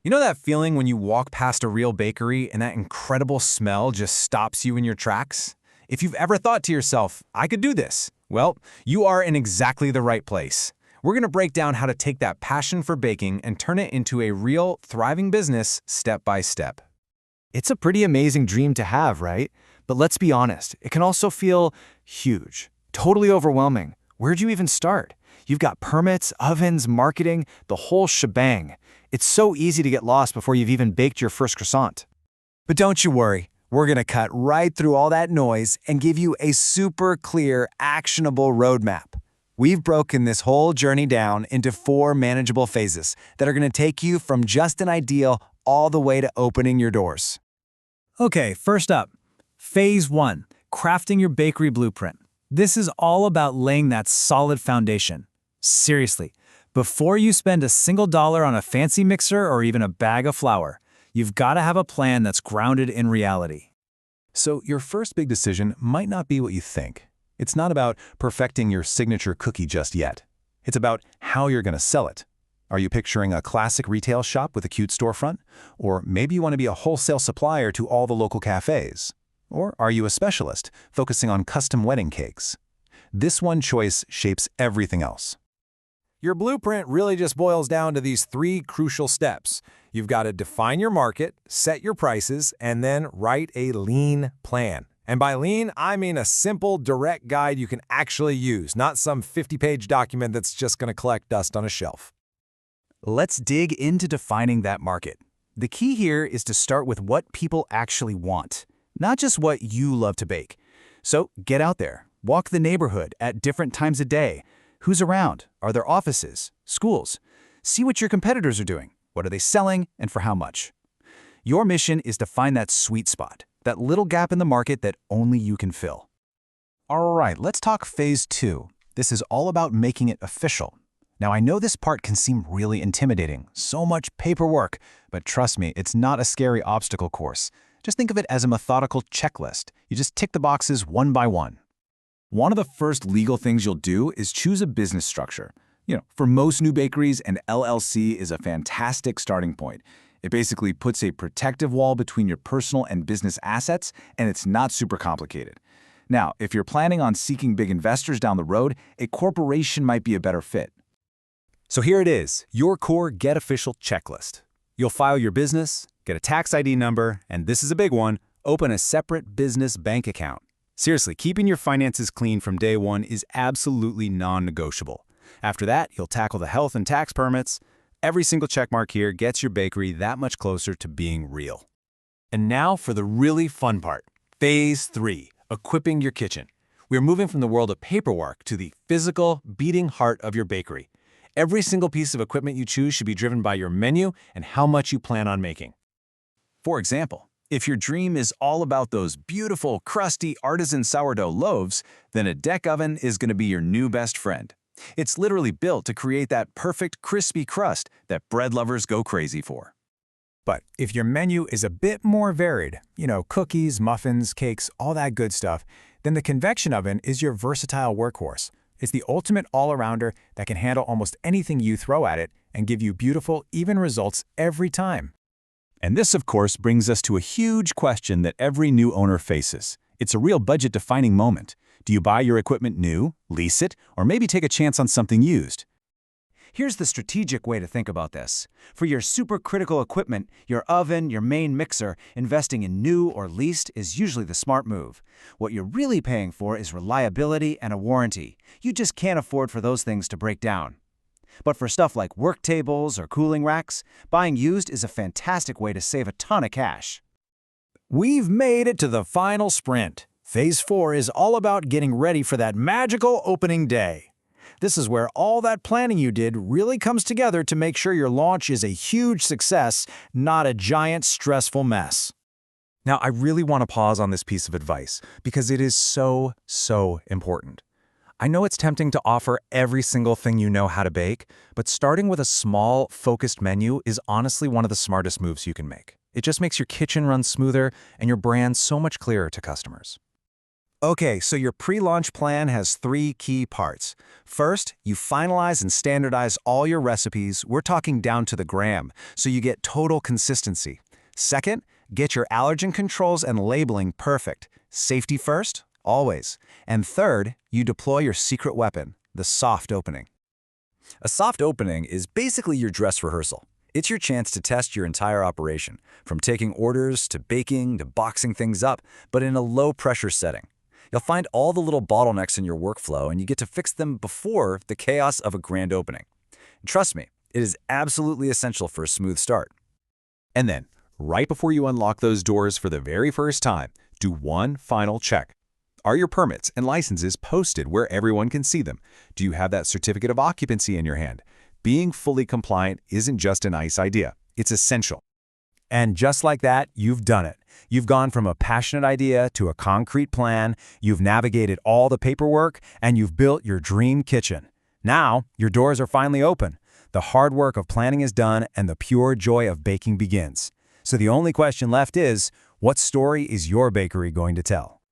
You know that feeling when you walk past a real bakery and that incredible smell just stops you in your tracks? If you've ever thought to yourself, I could do this, well, you are in exactly the right place. We're going to break down how to take that passion for baking and turn it into a real, thriving business step by step. It's a pretty amazing dream to have, right? But let's be honest, it can also feel huge, totally overwhelming. Where'd you even start? You've got permits, ovens, marketing, the whole shebang. It's so easy to get lost before you've even baked your first croissant. But don't you worry, we're going to cut right through all that noise and give you a super clear, actionable roadmap. We've broken this whole journey down into 4 manageable phases that are going to take you from just an ideal all the way to opening your doors. Okay, first up, Phase 1, crafting your bakery blueprint. This is all about laying that solid foundation. Seriously, before you spend a single dollar on a fancy mixer or even a bag of flour, you've got to have a plan that's grounded in reality. So your first big decision might not be what you think. It's not about perfecting your signature cookie just yet. It's about how you're going to sell it. Are you picturing a classic retail shop with a cute storefront? Or maybe you want to be a wholesale supplier to all the local cafes? Or are you a specialist, focusing on custom wedding cakes? This one choice shapes everything else. Your blueprint really just boils down to these 3 crucial steps. You've got to define your market, set your prices, and then write a lean plan. And by lean, I mean a simple, direct guide you can actually use, not some 50-page document that's just going to collect dust on a shelf. Let's dig into defining that market. The key here is to start with what people actually want, not just what you love to bake. So get out there, walk the neighborhood at different times of day. Who's around? Are there offices, schools? See what your competitors are doing. What are they selling and for how much? Your mission is to find that sweet spot, that little gap in the market that only you can fill. All right, let's talk phase 2. This is all about making it official. Now, I know this part can seem really intimidating, so much paperwork, but trust me, it's not a scary obstacle course. Just think of it as a methodical checklist. You just tick the boxes one by one. One of the first legal things you'll do is choose a business structure. For most new bakeries, an LLC is a fantastic starting point. It basically puts a protective wall between your personal and business assets, and it's not super complicated. Now, if you're planning on seeking big investors down the road, a corporation might be a better fit. So here it is, your core Get Official checklist. You'll file your business, get a tax ID number, and this is a big one, open a separate business bank account. Seriously, keeping your finances clean from day one is absolutely non-negotiable. After that, you'll tackle the health and tax permits. Every single checkmark here gets your bakery that much closer to being real. And now for the really fun part, Phase 3, equipping your kitchen. We're moving from the world of paperwork to the physical, beating heart of your bakery. Every single piece of equipment you choose should be driven by your menu and how much you plan on making. For example, if your dream is all about those beautiful, crusty artisan sourdough loaves, then a deck oven is going to be your new best friend. It's literally built to create that perfect, crispy crust that bread lovers go crazy for. But if your menu is a bit more varied, cookies, muffins, cakes, all that good stuff, then the convection oven is your versatile workhorse. It's the ultimate all-arounder that can handle almost anything you throw at it and give you beautiful, even results every time. And this, of course, brings us to a huge question that every new owner faces. It's a real budget-defining moment. Do you buy your equipment new, lease it, or maybe take a chance on something used? Here's the strategic way to think about this. For your supercritical equipment, your oven, your main mixer, investing in new or leased is usually the smart move. What you're really paying for is reliability and a warranty. You just can't afford for those things to break down. But for stuff like work tables or cooling racks, buying used is a fantastic way to save a ton of cash. We've made it to the final sprint. Phase 4 is all about getting ready for that magical opening day. This is where all that planning you did really comes together to make sure your launch is a huge success, not a giant, stressful mess. Now, I really want to pause on this piece of advice because it is so important. I know it's tempting to offer every single thing you know how to bake, but starting with a small, focused menu is honestly one of the smartest moves you can make. It just makes your kitchen run smoother and your brand so much clearer to customers. Okay, so your pre-launch plan has 3 key parts. First, you finalize and standardize all your recipes. We're talking down to the gram, so you get total consistency. Second, get your allergen controls and labeling perfect. Safety first, always. And third, you deploy your secret weapon, the soft opening. A soft opening is basically your dress rehearsal. It's your chance to test your entire operation, from taking orders to baking to boxing things up, but in a low-pressure setting. You'll find all the little bottlenecks in your workflow, and you get to fix them before the chaos of a grand opening. Trust me, it is absolutely essential for a smooth start. And then, right before you unlock those doors for the very first time, do one final check. Are your permits and licenses posted where everyone can see them? Do you have that certificate of occupancy in your hand? Being fully compliant isn't just a nice idea, it's essential. And just like that, you've done it. You've gone from a passionate idea to a concrete plan, you've navigated all the paperwork, and you've built your dream kitchen. Now, your doors are finally open. The hard work of planning is done, and the pure joy of baking begins. So the only question left is, what story is your bakery going to tell?